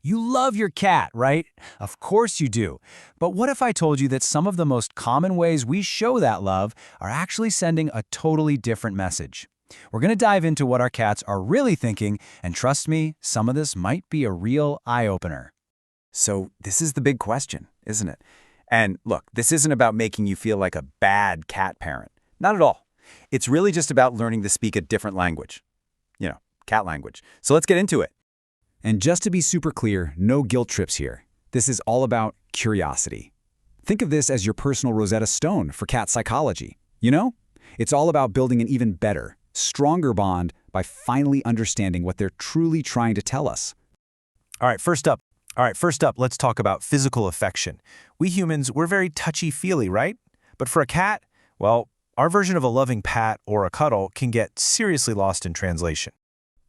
You love your cat, right? Of course you do. But what if I told you that some of the most common ways we show that love are actually sending a totally different message? We're going to dive into what our cats are really thinking, and trust me, some of this might be a real eye-opener. So this is the big question, isn't it? And look, this isn't about making you feel like a bad cat parent. Not at all. It's really just about learning to speak a different language. Cat language. So let's get into it. And just to be super clear, no guilt trips here. This is all about curiosity. Think of this as your personal Rosetta Stone for cat psychology. It's all about building an even better, stronger bond by finally understanding what they're truly trying to tell us. All right, first up, let's talk about physical affection. We humans, we're very touchy-feely, right? But for a cat, well, our version of a loving pat or a cuddle can get seriously lost in translation.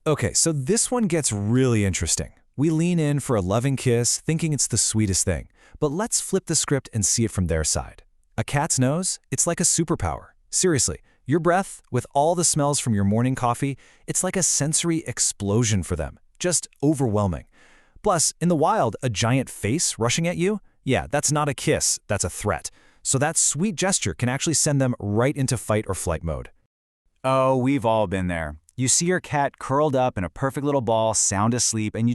Okay, so this one gets really interesting. We lean in for a loving kiss, thinking it's the sweetest thing. But let's flip the script and see it from their side. A cat's nose, it's like a superpower. Seriously, your breath, with all the smells from your morning coffee, it's like a sensory explosion for them. Just overwhelming. Plus, in the wild, a giant face rushing at you? Yeah, that's not a kiss, that's a threat. So that sweet gesture can actually send them right into fight or flight mode. Oh, we've all been there. You see your cat curled up in a perfect little ball, sound asleep, and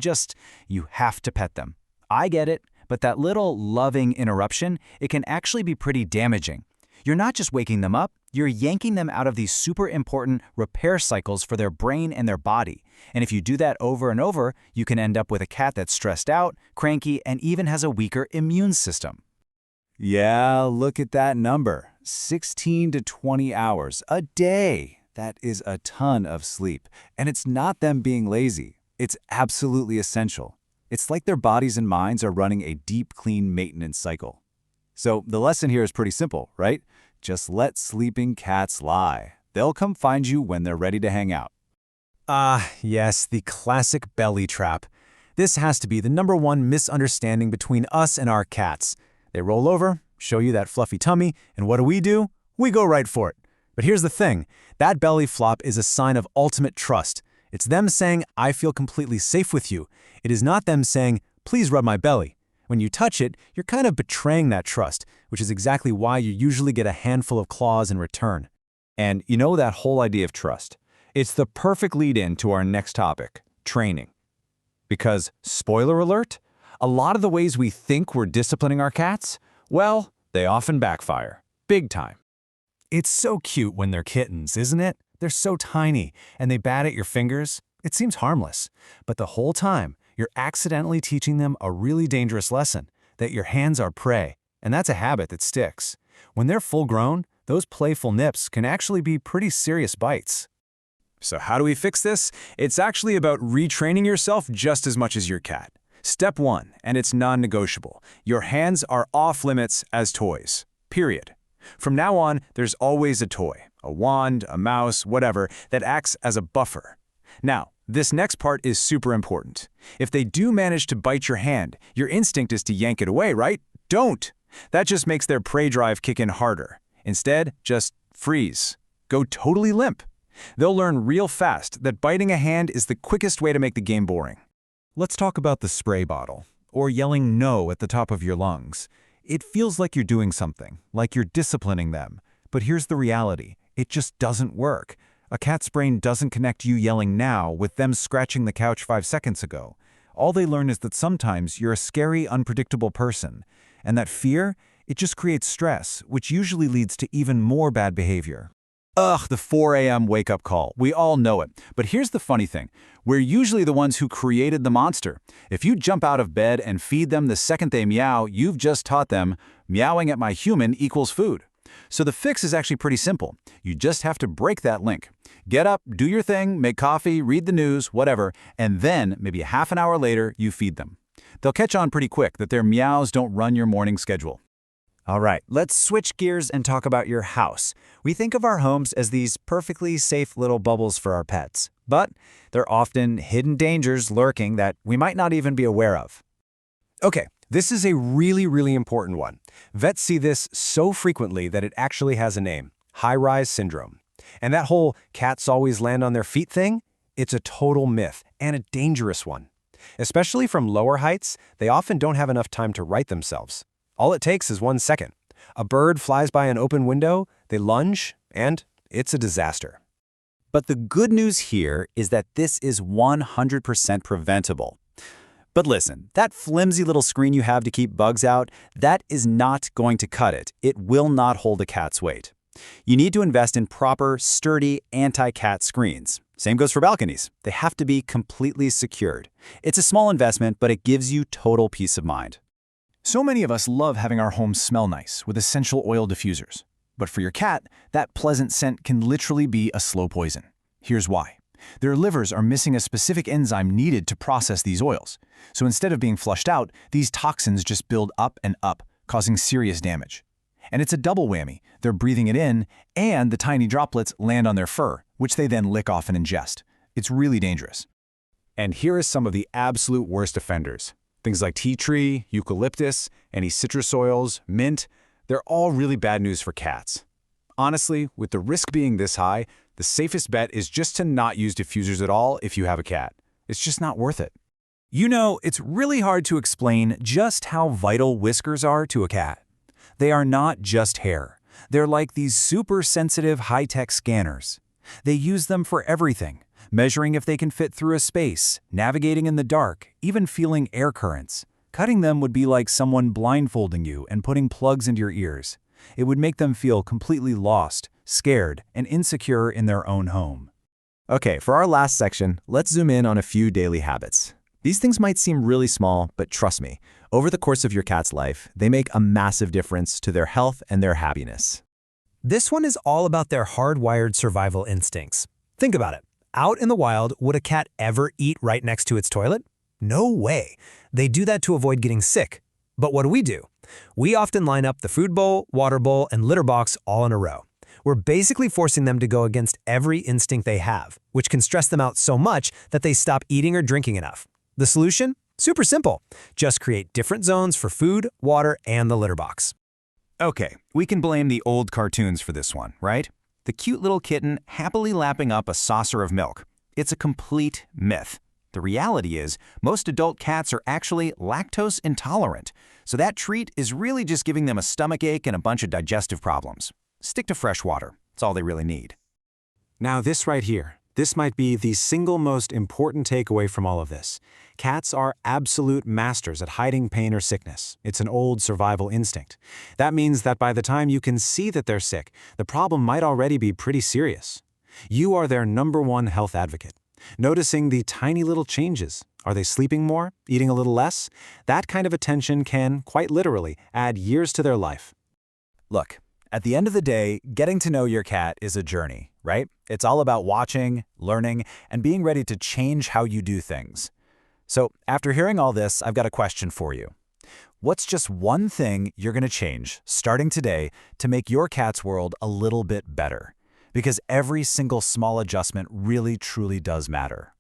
you have to pet them. I get it, but that little loving interruption, it can actually be pretty damaging. You're not just waking them up, you're yanking them out of these super important repair cycles for their brain and their body. And if you do that over and over, you can end up with a cat that's stressed out, cranky, and even has a weaker immune system. Yeah, look at that number. 16 to 20 hours a day. That is a ton of sleep. And it's not them being lazy. It's absolutely essential. It's like their bodies and minds are running a deep, clean maintenance cycle. So the lesson here is pretty simple, right? Just let sleeping cats lie. They'll come find you when they're ready to hang out. Yes, the classic belly trap. This has to be the #1 misunderstanding between us and our cats. They roll over, show you that fluffy tummy, and what do? We go right for it. But here's the thing, that belly flop is a sign of ultimate trust. It's them saying, I feel completely safe with you. It is not them saying, please rub my belly. When you touch it, you're kind of betraying that trust, which is exactly why you usually get a handful of claws in return. And that whole idea of trust, it's the perfect lead-in to our next topic, training. Because, spoiler alert, a lot of the ways we think we're disciplining our cats, well, they often backfire, big time. It's so cute when they're kittens, isn't it? They're so tiny, and they bat at your fingers. It seems harmless. But the whole time, you're accidentally teaching them a really dangerous lesson, that your hands are prey, and that's a habit that sticks. When they're full grown, those playful nips can actually be pretty serious bites. So how do we fix this? It's actually about retraining yourself just as much as your cat. Step 1, and it's non-negotiable. Your hands are off limits as toys. Period. From now on, there's always a toy, a wand, a mouse, whatever, that acts as a buffer. Now, this next part is super important. If they do manage to bite your hand, your instinct is to yank it away, right? Don't! That just makes their prey drive kick in harder. Instead, just freeze. Go totally limp. They'll learn real fast that biting a hand is the quickest way to make the game boring. Let's talk about the spray bottle, or yelling no at the top of your lungs. It feels like you're doing something, like you're disciplining them. But here's the reality. It just doesn't work. A cat's brain doesn't connect you yelling now with them scratching the couch 5 seconds ago. All they learn is that sometimes you're a scary, unpredictable person. And that fear, it just creates stress, which usually leads to even more bad behavior. Ugh, the 4 a.m. wake-up call. We all know it. But here's the funny thing. We're usually the ones who created the monster. If you jump out of bed and feed them the second they meow, you've just taught them, meowing at my human equals food. So the fix is actually pretty simple. You just have to break that link. Get up, do your thing, make coffee, read the news, whatever, and then, maybe half an hour later, you feed them. They'll catch on pretty quick that their meows don't run your morning schedule. All right, let's switch gears and talk about your house. We think of our homes as these perfectly safe little bubbles for our pets, but there are often hidden dangers lurking that we might not even be aware of. Okay, this is a really important one. Vets see this so frequently that it actually has a name, high-rise syndrome. And that whole cats always land on their feet thing, it's a total myth and a dangerous one. Especially from lower heights, they often don't have enough time to right themselves. All it takes is 1 second. A bird flies by an open window, they lunge, and it's a disaster. But the good news here is that this is 100% preventable. But listen, that flimsy little screen you have to keep bugs out, that is not going to cut it. It will not hold a cat's weight. You need to invest in proper, sturdy, anti-cat screens. Same goes for balconies. They have to be completely secured. It's a small investment, but it gives you total peace of mind. So many of us love having our homes smell nice with essential oil diffusers. But for your cat, that pleasant scent can literally be a slow poison. Here's why. Their livers are missing a specific enzyme needed to process these oils. So instead of being flushed out, these toxins just build up and up, causing serious damage. And it's a double whammy. They're breathing it in, and the tiny droplets land on their fur, which they then lick off and ingest. It's really dangerous. And here is some of the absolute worst offenders. Things like tea tree, eucalyptus, any citrus oils, mint, they're all really bad news for cats. Honestly, with the risk being this high, the safest bet is just to not use diffusers at all if you have a cat. It's just not worth it. You know, it's really hard to explain just how vital whiskers are to a cat. They are not just hair. They're like these super sensitive high-tech scanners. They use them for everything, measuring if they can fit through a space, navigating in the dark, even feeling air currents. Cutting them would be like someone blindfolding you and putting plugs into your ears. It would make them feel completely lost, scared, and insecure in their own home. Okay, for our last section, let's zoom in on a few daily habits. These things might seem really small, but trust me, over the course of your cat's life, they make a massive difference to their health and their happiness. This one is all about their hardwired survival instincts. Think about it. Out in the wild, would a cat ever eat right next to its toilet? No way. They do that to avoid getting sick. But what do? We often line up the food bowl, water bowl, and litter box all in a row. We're basically forcing them to go against every instinct they have, which can stress them out so much that they stop eating or drinking enough. The solution? Super simple. Just create different zones for food, water, and the litter box. Okay, we can blame the old cartoons for this one, right? The cute little kitten happily lapping up a saucer of milk. It's a complete myth. The reality is, most adult cats are actually lactose intolerant, so that treat is really just giving them a stomachache and a bunch of digestive problems. Stick to fresh water. That's all they really need. Now this right here, this might be the single most important takeaway from all of this. Cats are absolute masters at hiding pain or sickness. It's an old survival instinct. That means that by the time you can see that they're sick, the problem might already be pretty serious. You are their #1 health advocate. Noticing the tiny little changes. Are they sleeping more? Eating a little less? That kind of attention can, quite literally, add years to their life. Look, at the end of the day, getting to know your cat is a journey, right? It's all about watching, learning, and being ready to change how you do things. So, after hearing all this, I've got a question for you. What's just one thing you're going to change, starting today, to make your cat's world a little bit better? Because every single small adjustment really, truly does matter.